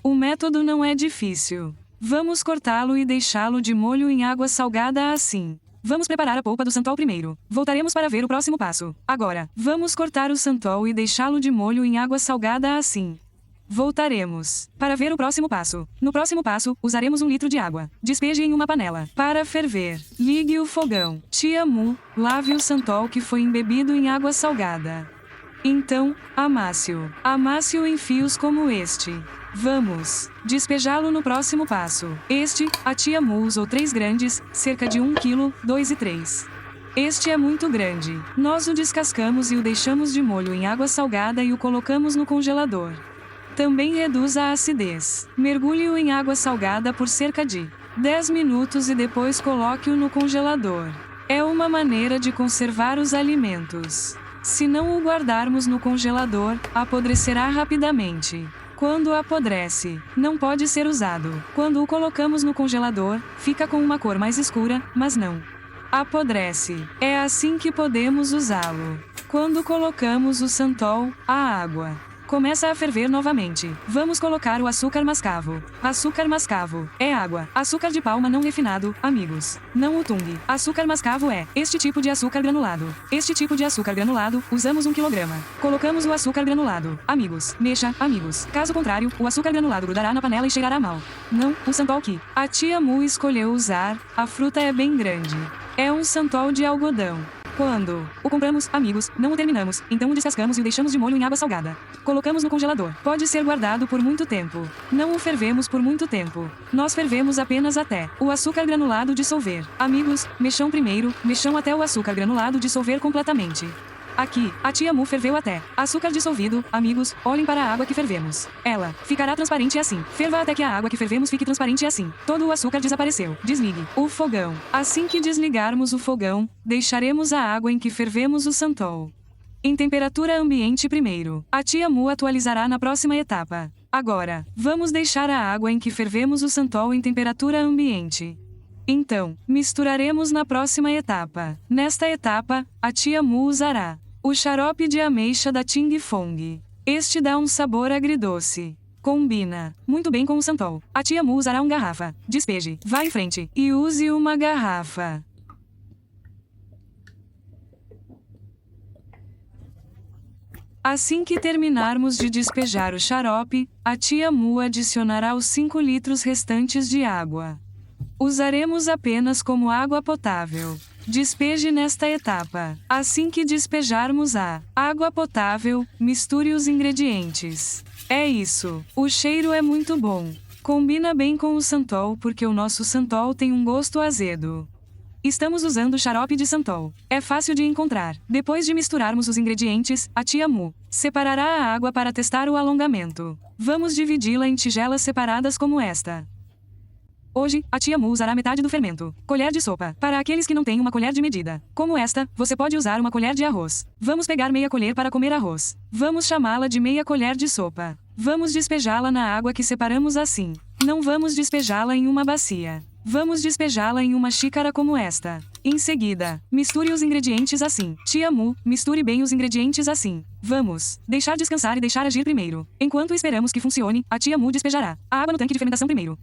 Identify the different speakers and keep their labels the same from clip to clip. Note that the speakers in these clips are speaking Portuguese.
Speaker 1: O método não é difícil. Vamos cortá-lo e deixá-lo de molho em água salgada assim. Vamos preparar a polpa do santol primeiro. Voltaremos para ver o próximo passo. Agora, vamos cortar o santol e deixá-lo de molho em água salgada assim. Voltaremos para ver o próximo passo. No próximo passo, usaremos 1 litro de água. Despeje em uma panela. Para ferver, ligue o fogão. Tia Mu, lave o santol que foi embebido em água salgada. Então, amasse-o. Amasse-o em fios como este. Vamos despejá-lo no próximo passo. A tia Mu usou 3 grandes, cerca de 1 kg, 2 e 3. Este é muito grande. Nós o descascamos e o deixamos de molho em água salgada e o colocamos no congelador. Também reduz a acidez. Mergulhe-o em água salgada por cerca de 10 minutos e depois coloque-o no congelador. É uma maneira de conservar os alimentos. Se não o guardarmos no congelador, apodrecerá rapidamente. Quando apodrece, não pode ser usado. Quando o colocamos no congelador, fica com uma cor mais escura, mas não apodrece. É assim que podemos usá-lo. Quando colocamos o santol, a água começa a ferver novamente. Vamos colocar o açúcar mascavo. Açúcar mascavo é água. Açúcar de palma não refinado, amigos. Não o tung. Açúcar mascavo é este tipo de açúcar granulado. Este tipo de açúcar granulado, usamos 1 kg. Colocamos o açúcar granulado. Amigos, mexa, amigos. Caso contrário, o açúcar granulado grudará na panela e cheirará mal. Não, o santol que a tia Mu escolheu usar, a fruta é bem grande. É um santol de algodão. Quando o compramos, amigos, não o terminamos, então o descascamos e o deixamos de molho em água salgada. Colocamos no congelador. Pode ser guardado por muito tempo. Não o fervemos por muito tempo. Nós fervemos apenas até o açúcar granulado dissolver. Amigos, mexam primeiro, mexam até o açúcar granulado dissolver completamente. Aqui, a tia Mu ferveu até açúcar dissolvido. Amigos, olhem para a água que fervemos. Ela ficará transparente assim. Ferva até que a água que fervemos fique transparente assim. Todo o açúcar desapareceu. Desligue o fogão. Assim que desligarmos o fogão, deixaremos a água em que fervemos o santol em temperatura ambiente primeiro. A tia Mu atualizará na próxima etapa. Agora, vamos deixar a água em que fervemos o santol em temperatura ambiente. Então, misturaremos na próxima etapa. Nesta etapa, a tia Mu usará o xarope de ameixa da Ting Fong. Este dá um sabor agridoce. Combina muito bem com o santol. A tia Mu usará uma garrafa. Despeje, vá em frente e use uma garrafa. Assim que terminarmos de despejar o xarope, a tia Mu adicionará os 5 litros restantes de água. Usaremos apenas como água potável. Despeje nesta etapa. Assim que despejarmos a água potável, misture os ingredientes. É isso. O cheiro é muito bom. Combina bem com o santol porque o nosso santol tem um gosto azedo. Estamos usando xarope de santol. É fácil de encontrar. Depois de misturarmos os ingredientes, a tia Mu separará a água para testar o alongamento. Vamos dividi-la em tigelas separadas como esta. Hoje, a tia Mu usará metade do fermento. Colher de sopa. Para aqueles que não têm uma colher de medida. Como esta, você pode usar uma colher de arroz. Vamos pegar meia colher para comer arroz. Vamos chamá-la de meia colher de sopa. Vamos despejá-la na água que separamos assim. Não vamos despejá-la em uma bacia. Vamos despejá-la em uma xícara como esta. Em seguida, misture os ingredientes assim. Tia Mu, misture bem os ingredientes assim. Vamos deixar descansar e deixar agir primeiro. Enquanto esperamos que funcione, a tia Mu despejará a água no tanque de fermentação primeiro.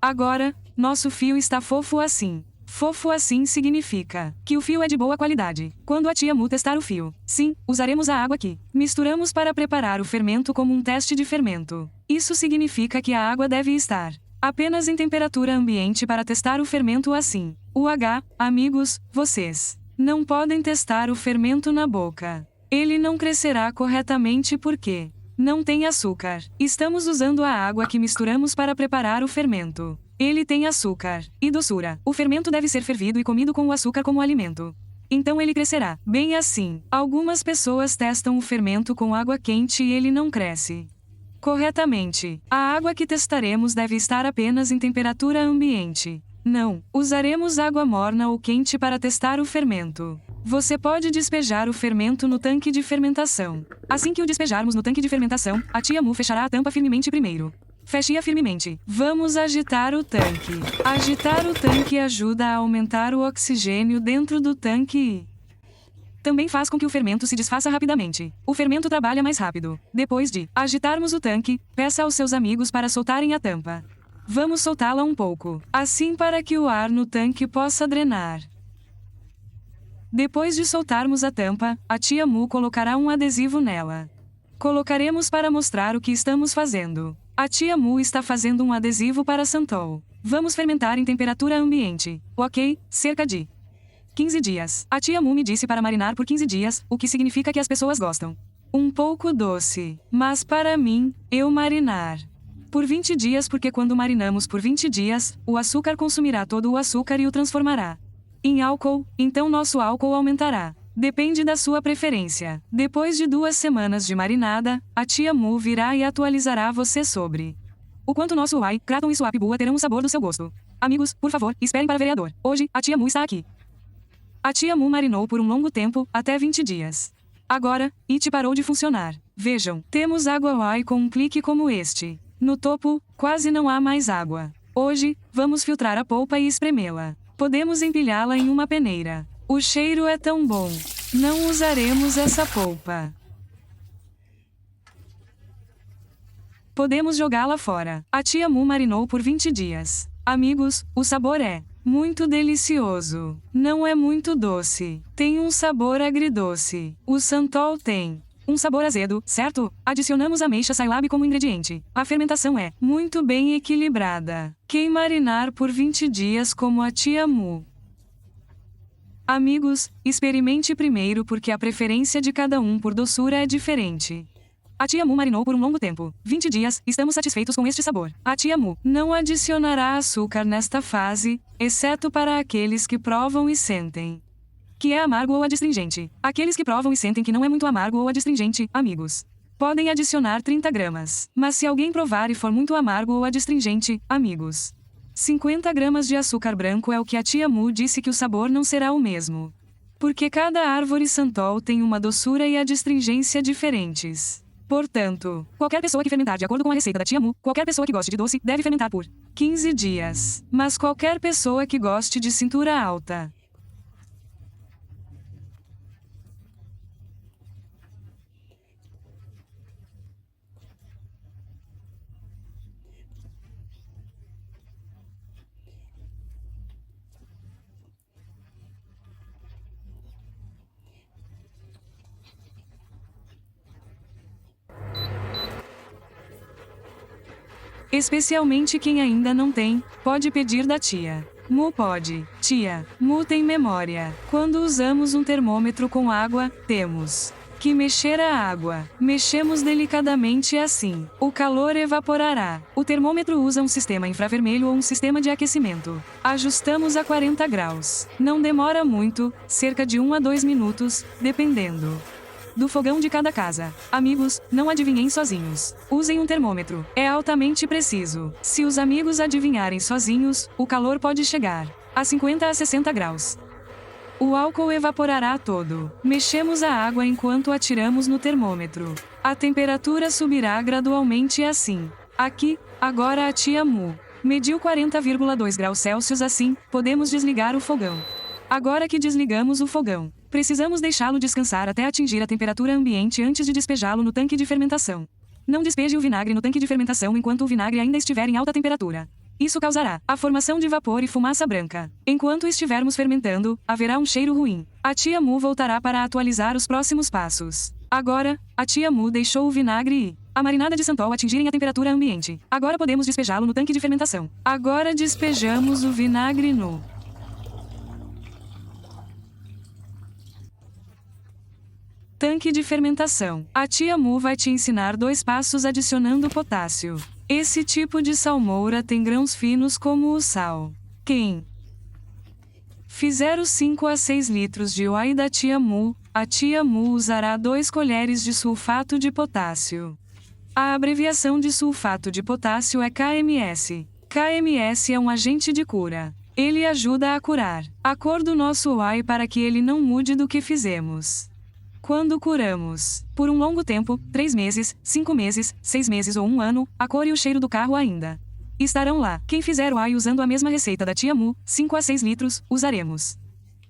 Speaker 1: Agora, nosso fio está fofo assim. Fofo assim significa que o fio é de boa qualidade. Quando a tia Mu testar o fio, sim, usaremos a água que misturamos para preparar o fermento como um teste de fermento. Isso significa que a água deve estar apenas em temperatura ambiente para testar o fermento assim. Amigos, vocês não podem testar o fermento na boca. Ele não crescerá corretamente porque não tem açúcar. Estamos usando a água que misturamos para preparar o fermento. Ele tem açúcar e doçura. O fermento deve ser fervido e comido com o açúcar como alimento. Então ele crescerá bem assim. Algumas pessoas testam o fermento com água quente e ele não cresce corretamente. A água que testaremos deve estar apenas em temperatura ambiente. Não usaremos água morna ou quente para testar o fermento. Você pode despejar o fermento no tanque de fermentação. Assim que o despejarmos no tanque de fermentação, a tia Mu fechará a tampa firmemente primeiro. Feche-a firmemente. Vamos agitar o tanque. Agitar o tanque ajuda a aumentar o oxigênio dentro do tanque e também faz com que o fermento se desfaça rapidamente. O fermento trabalha mais rápido. Depois de agitarmos o tanque, peça aos seus amigos para soltarem a tampa. Vamos soltá-la um pouco, assim para que o ar no tanque possa drenar. Depois de soltarmos a tampa, a tia Mu colocará um adesivo nela. Colocaremos para mostrar o que estamos fazendo. A tia Mu está fazendo um adesivo para Santol. Vamos fermentar em temperatura ambiente. Ok, cerca de 15 dias. A tia Mu me disse para marinar por 15 dias, o que significa que as pessoas gostam. Um pouco doce, mas para mim, eu marinar por 20 dias porque quando marinamos por 20 dias, o açúcar consumirá todo o açúcar e o transformará em álcool, então nosso álcool aumentará. Depende da sua preferência. Depois de 2 semanas de marinada, a tia Mu virá e atualizará você sobre o quanto nosso Whey, Kraton e Swap Bua terão o sabor do seu gosto. Amigos, por favor, esperem para vereador. Hoje, a tia Mu está aqui. A tia Mu marinou por um longo tempo, até 20 dias. Agora, It parou de funcionar. Vejam, temos água Whey com um clique como este. No topo, quase não há mais água. Hoje, vamos filtrar a polpa e espremê-la. Podemos empilhá-la em uma peneira. O cheiro é tão bom. Não usaremos essa polpa. Podemos jogá-la fora. A tia Mu marinou por 20 dias. Amigos, o sabor é muito delicioso. Não é muito doce. Tem um sabor agridoce. O Santol tem um sabor azedo, certo? Adicionamos ameixa Sailab como ingrediente. A fermentação é muito bem equilibrada. Quem marinar por 20 dias como a tia Mu? Amigos, experimente primeiro porque a preferência de cada um por doçura é diferente. A tia Mu marinou por um longo tempo. 20 dias, estamos satisfeitos com este sabor. A tia Mu não adicionará açúcar nesta fase, exceto para aqueles que provam e sentem que é amargo ou adstringente. Aqueles que provam e sentem que não é muito amargo ou adstringente, amigos, podem adicionar 30 gramas. Mas se alguém provar e for muito amargo ou adstringente, amigos, 50 gramas de açúcar branco é o que a tia Mu disse que o sabor não será o mesmo. Porque cada árvore Santol tem uma doçura e adstringência diferentes. Portanto, qualquer pessoa que fermentar de acordo com a receita da tia Mu, qualquer pessoa que goste de doce, deve fermentar por 15 dias. Mas qualquer pessoa que goste de cintura alta especialmente quem ainda não tem, pode pedir da tia Mu pode. Tia Mu tem memória. Quando usamos um termômetro com água, temos que mexer a água. Mexemos delicadamente assim. O calor evaporará. O termômetro usa um sistema infravermelho ou um sistema de aquecimento. Ajustamos a 40 graus. Não demora muito, cerca de 1 a 2 minutos, dependendo do fogão de cada casa. Amigos, não adivinhem sozinhos. Usem um termômetro. É altamente preciso. Se os amigos adivinharem sozinhos, o calor pode chegar a 50 a 60 graus. O álcool evaporará todo. Mexemos a água enquanto atiramos no termômetro. A temperatura subirá gradualmente assim. Aqui, agora a tia Mu mediu 40,2 graus Celsius assim, podemos desligar o fogão. Agora que desligamos o fogão, precisamos deixá-lo descansar até atingir a temperatura ambiente antes de despejá-lo no tanque de fermentação. Não despeje o vinagre no tanque de fermentação enquanto o vinagre ainda estiver em alta temperatura. Isso causará a formação de vapor e fumaça branca. Enquanto estivermos fermentando, haverá um cheiro ruim. A tia Mu voltará para atualizar os próximos passos. Agora, a tia Mu deixou o vinagre e a marinada de Santol atingirem a temperatura ambiente. Agora podemos despejá-lo no tanque de fermentação. Agora despejamos o vinagre no tanque de fermentação. A tia Mu vai te ensinar 2 passos adicionando potássio. Esse tipo de salmoura tem grãos finos como o sal. Quem fizer os 5 a 6 litros de whey da tia Mu, a tia Mu usará 2 colheres de sulfato de potássio. A abreviação de sulfato de potássio é KMS. KMS é um agente de cura. Ele ajuda a curar a cor do nosso whey para que ele não mude do que fizemos. Quando curamos, por um longo tempo, 3 meses, 5 meses, 6 meses ou 1 ano, a cor e o cheiro do carro ainda estarão lá. Quem fizer o whey usando a mesma receita da tia Mu, 5 a 6 litros, usaremos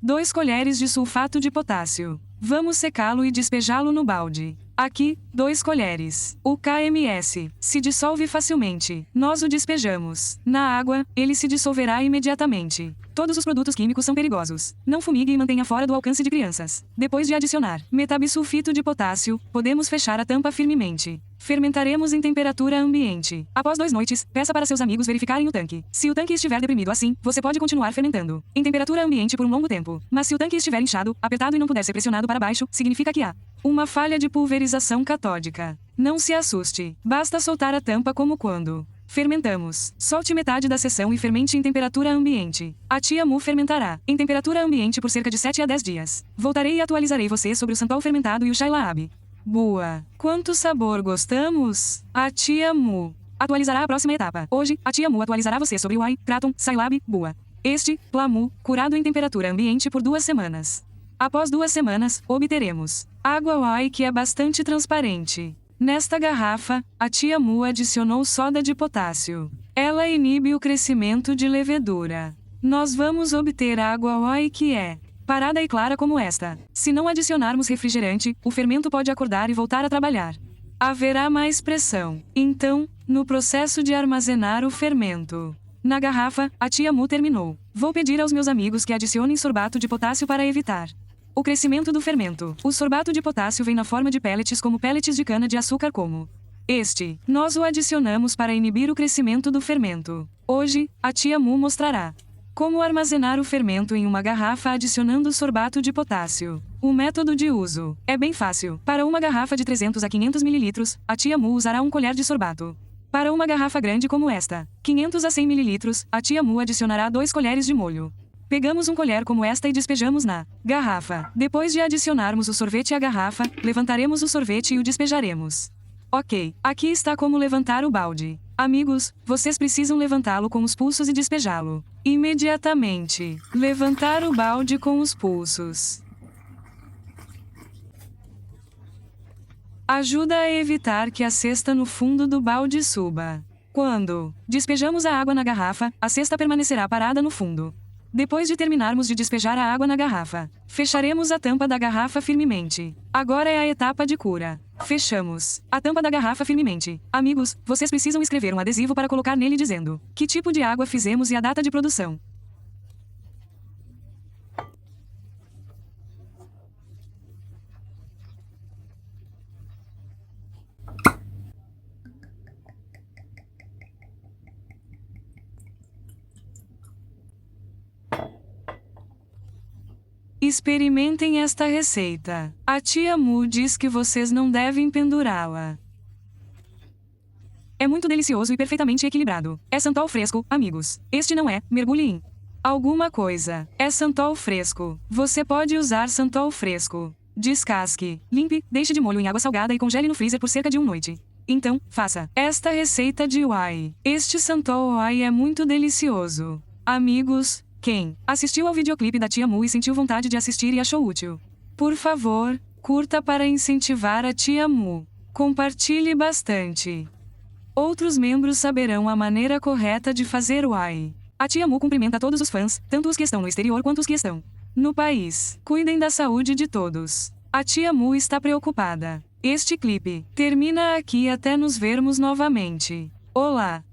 Speaker 1: 2 colheres de sulfato de potássio. Vamos secá-lo e despejá-lo no balde. Aqui, 2 colheres. O KMS se dissolve facilmente. Nós o despejamos na água, ele se dissolverá imediatamente. Todos os produtos químicos são perigosos. Não fumigue e mantenha fora do alcance de crianças. Depois de adicionar metabisulfito de potássio, podemos fechar a tampa firmemente. Fermentaremos em temperatura ambiente. Após 2 noites, peça para seus amigos verificarem o tanque. Se o tanque estiver deprimido assim, você pode continuar fermentando em temperatura ambiente por um longo tempo. Mas se o tanque estiver inchado, apertado e não puder ser pressionado para baixo, significa que há uma falha de pulverização catódica. Não se assuste. Basta soltar a tampa como quando fermentamos. Solte metade da seção e fermente em temperatura ambiente. A tia Mu fermentará em temperatura ambiente por cerca de 7 a 10 dias. Voltarei e atualizarei você sobre o santol fermentado e o chai laab. Boa! Quanto sabor gostamos? A tia Mu atualizará a próxima etapa. Hoje, a tia Mu atualizará você sobre o whey, kratom, sailab, boa. Este, plamu, curado em temperatura ambiente por 2 semanas. Após 2 semanas, obteremos água whey que é bastante transparente. Nesta garrafa, a tia Mu adicionou soda de potássio. Ela inibe o crescimento de levedura. Nós vamos obter água whey que é parada e clara como esta. Se não adicionarmos refrigerante, o fermento pode acordar e voltar a trabalhar. Haverá mais pressão. Então, no processo de armazenar o fermento. Na garrafa, a tia Mu terminou. Vou pedir aos meus amigos que adicionem sorbato de potássio para evitar o crescimento do fermento. O sorbato de potássio vem na forma de pellets como pellets de cana-de-açúcar como este. Nós o adicionamos para inibir o crescimento do fermento. Hoje, a tia Mu mostrará como armazenar o fermento em uma garrafa adicionando sorbato de potássio. O método de uso é bem fácil. Para uma garrafa de 300 a 500 ml, a tia Mu usará 1 colher de sorbato. Para uma garrafa grande como esta, 500 a 100 ml, a tia Mu adicionará 2 colheres de molho. Pegamos 1 colher como esta e despejamos na garrafa. Depois de adicionarmos o sorvete à garrafa, levantaremos o sorvete e o despejaremos. Ok, aqui está como levantar o balde. Amigos, vocês precisam levantá-lo com os pulsos e despejá-lo imediatamente. Levantar o balde com os pulsos ajuda a evitar que a cesta no fundo do balde suba. Quando despejamos a água na garrafa, a cesta permanecerá parada no fundo. Depois de terminarmos de despejar a água na garrafa, fecharemos a tampa da garrafa firmemente. Agora é a etapa de cura. Fechamos a tampa da garrafa firmemente. Amigos, vocês precisam escrever um adesivo para colocar nele dizendo que tipo de água fizemos e a data de produção. Experimentem esta receita. A tia Mu diz que vocês não devem pendurá-la. É muito delicioso e perfeitamente equilibrado. É santol fresco, amigos. Este não é, mergulhe em alguma coisa. É santol fresco. Você pode usar santol fresco. Descasque, limpe, deixe de molho em água salgada e congele no freezer por cerca de 1 noite. Então, faça esta receita de whey. Este santol whey é muito delicioso. Amigos, quem assistiu ao videoclipe da tia Mu e sentiu vontade de assistir e achou útil, por favor, curta para incentivar a tia Mu. Compartilhe bastante. Outros membros saberão a maneira correta de fazer whey. A tia Mu cumprimenta todos os fãs, tanto os que estão no exterior quanto os que estão no país. Cuidem da saúde de todos. A tia Mu está preocupada. Este clipe termina aqui até nos vermos novamente. Olá!